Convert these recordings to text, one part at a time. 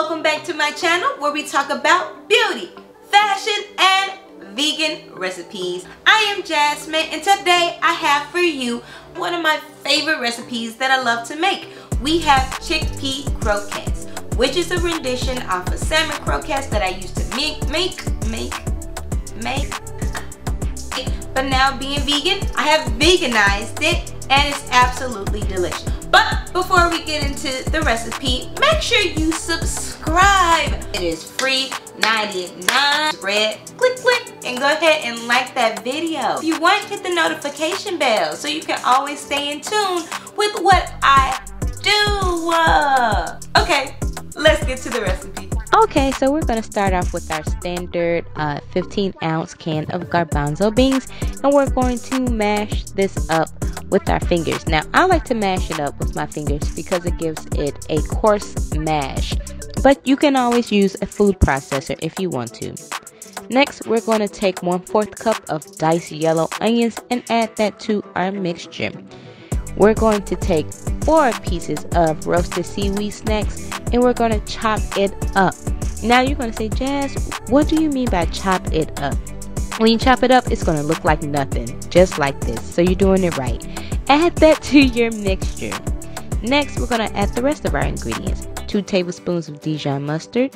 welcome back to my channel where we talk about beauty, fashion, and vegan recipes. I am Jazzmen, and today I have for you one of my favorite recipes that I love to make. We have chickpea croquettes, which is a rendition of a salmon croquettes that I used to make. But now being vegan, I have veganized it and it's absolutely delicious. But before we get into the recipe, make sure you subscribe. It is free, 99 red. Click, and go ahead and like that video. If you want, hit the notification bell so you can always stay in tune with what I do. Okay, let's get to the recipe. Okay, so we're going to start off with our standard 15-ounce can of garbanzo beans, and we're going to mash this up with our fingers. Now, I like to mash it up with my fingers because it gives it a coarse mash, but you can always use a food processor if you want to. Next, we're going to take 1/4 cup of diced yellow onions and add that to our mixture. We're going to take 4 pieces of roasted seaweed snacks and we're going to chop it up. Now you're going to say, Jazz, what do you mean by chop it up? When you chop it up, it's going to look like nothing, just like this. So you're doing it right. Add that to your mixture. Next, we're going to add the rest of our ingredients. 2 tablespoons of Dijon Mustard,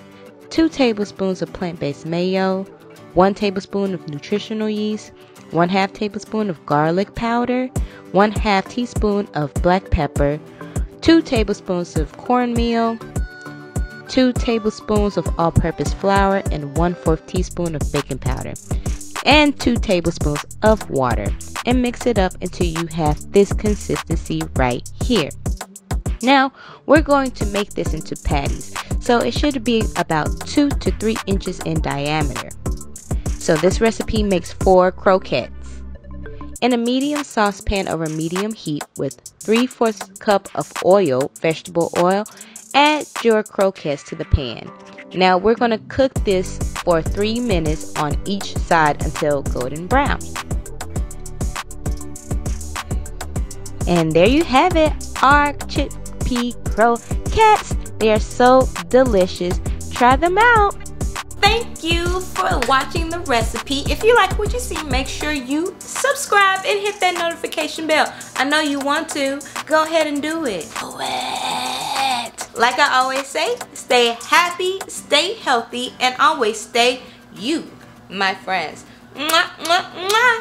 2 tablespoons of plant-based mayo, 1 tablespoon of nutritional yeast, 1/2 tablespoon of garlic powder, 1/2 teaspoon of black pepper, 2 tablespoons of cornmeal, 2 tablespoons of all-purpose flour, and 1/4 teaspoon of baking powder, and 2 tablespoons of water, and mix it up until you have this consistency right here. Now we're going to make this into patties, so it should be about 2 to 3 inches in diameter. So this recipe makes 4 croquettes. In a medium saucepan over medium heat with 3/4 cup of oil, vegetable oil, add your croquettes to the pan. Now we're going to cook this for 3 minutes on each side until golden brown. And there you have it, our chickpea croquettes. They are so delicious. Try them out. Thank you for watching the recipe. If you like what you see, make sure you subscribe and hit that notification bell. I know you want to. Go ahead and do it. Do it. Like I always say, stay happy, stay healthy, and always stay you, my friends. Mwah, mwah, mwah.